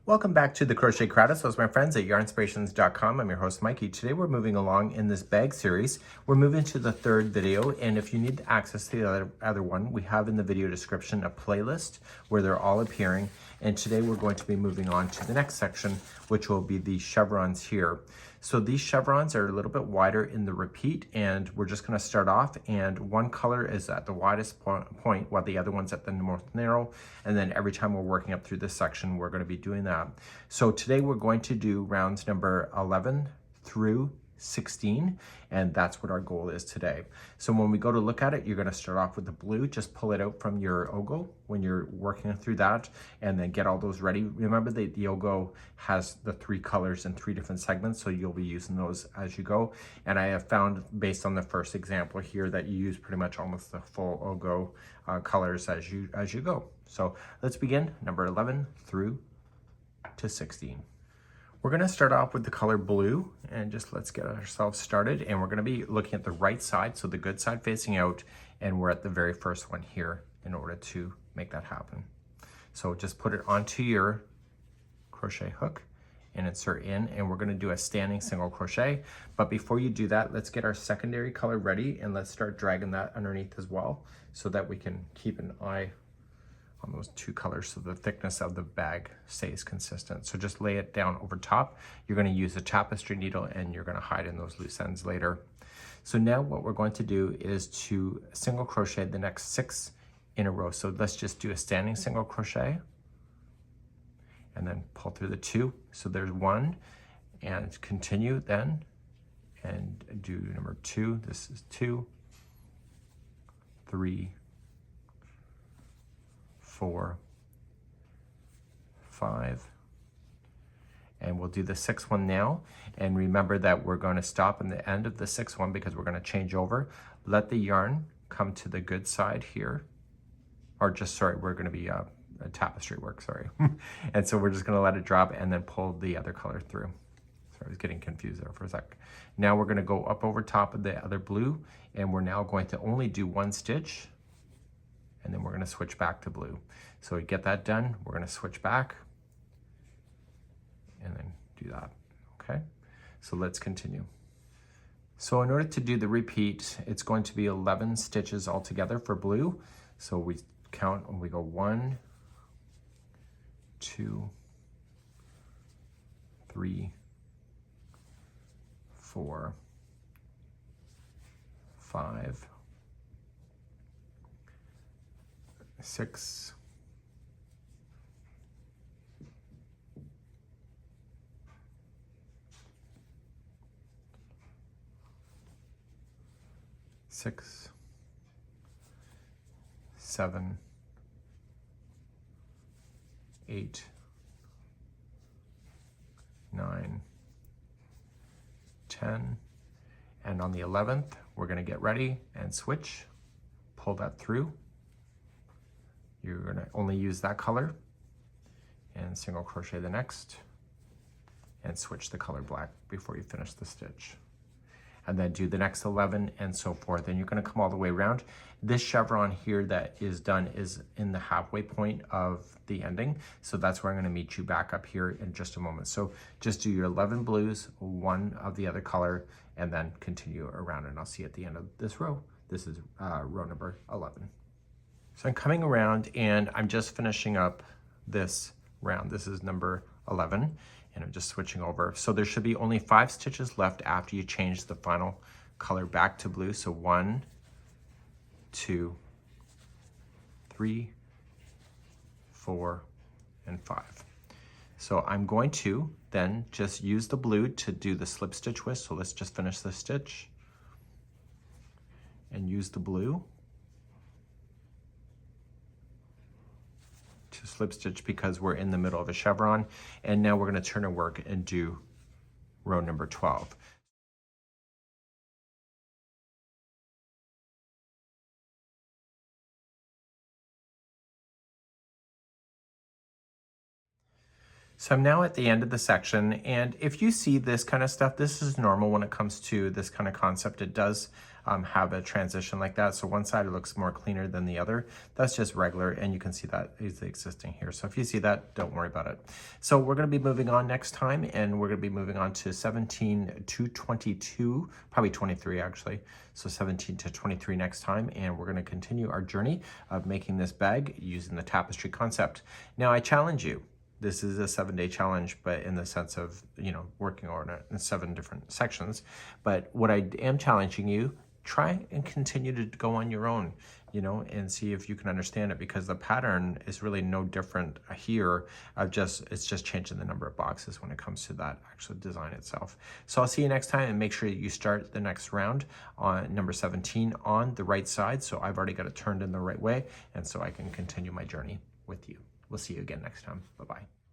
Welcome back to the Crochet Crowd. So, my friends at yarnspirations.com. I'm your host, Mikey. Today we're moving along in this bag series. We're moving to the third video, and if you need access to the other one, we have in the video description a playlist where they're all appearing. And today we're going to be moving on to the next section, which will be the chevrons here. So these chevrons are a little bit wider in the repeat, and we're just going to start off, and one color is at the widest point while the other one's at the most narrow, and then every time we're working up through this section we're going to be doing that. So today we're going to do rounds number 11 through 16, and that's what our goal is today. So when we go to look at it, you're going to start off with the blue. Just pull it out from your ogo when you're working through that, and then get all those ready. Remember that the ogo has the 3 colors in 3 different segments, so you'll be using those as you go. And I have found, based on the first example here, that you use pretty much almost the full ogo colors as you go. So let's begin number 11 through to 16. We're going to start off with the color blue, and just let's get ourselves started. And we're going to be looking at the right side, so the good side facing out, and we're at the very first one here in order to make that happen. So just put it onto your crochet hook and insert in, and we're going to do a standing single crochet. But before you do that, let's get our secondary color ready, and let's start dragging that underneath as well so that we can keep an eye on those 2 colors so the thickness of the bag stays consistent. So just lay it down over top. You're going to use a tapestry needle, and you're going to hide in those loose ends later. So now what we're going to do is to single crochet the next 6 in a row. So let's just do a standing single crochet and then pull through the 2. So there's 1, and continue then and do number 2. This is 2, 3, 4, 5, and we'll do the 6th one now. And remember that we're going to stop in the end of the 6th one because we're going to change over. Let the yarn come to the good side here, or just, sorry, we're going to be a tapestry work, sorry. And so we're just going to let it drop and then pull the other color through. Sorry, I was getting confused there for a sec. Now we're going to go up over top of the other blue, and we're now going to only do 1 stitch, and then we're going to switch back to blue. So we get that done, we're going to switch back and then do that. Okay, so let's continue. So in order to do the repeat, it's going to be 11 stitches altogether for blue. So we count and we go 1, 2, 3, 4, 5, 6, 7, 8, 9, 10, and on the 11th, we're going to get ready and switch, pull that through. You're going to only use that color and single crochet the next and switch the color black before you finish the stitch. And then do the next 11 and so forth. And you're going to come all the way around. This chevron here that is done is in the halfway point of the ending. So that's where I'm going to meet you back up here in just a moment. So just do your 11 blues, 1 of the other color, and then continue around, and I'll see you at the end of this row. This is row number 11. So I'm coming around, and I'm just finishing up this round. This is number 11, and I'm just switching over. So there should be only 5 stitches left after you change the final color back to blue. So 1, 2, 3, 4, and 5. So I'm going to then just use the blue to do the slip stitch with. So let's just finish this stitch and use the blue to slip stitch because we're in the middle of a chevron. And now we're going to turn and work and do row number 12. So I'm now at the end of the section, and if you see this kind of stuff, this is normal when it comes to this kind of concept. It does have a transition like that. So one side looks more cleaner than the other. That's just regular, and you can see that is existing here. So if you see that, don't worry about it. So we're going to be moving on next time, and we're going to be moving on to 17 to 22, probably 23 actually. So 17 to 23 next time, and we're going to continue our journey of making this bag using the tapestry concept. Now I challenge you. This is a 7-day challenge, but in the sense of, you know, working on it in 7 different sections. But what I am challenging you, try and continue to go on your own, you know, and see if you can understand it, because the pattern is really no different here. It's just changing the number of boxes when it comes to that actual design itself. So I'll see you next time, and make sure you start the next round on number 17 on the right side. So I've already got it turned in the right way, and so I can continue my journey with you. We'll see you again next time. Bye-bye.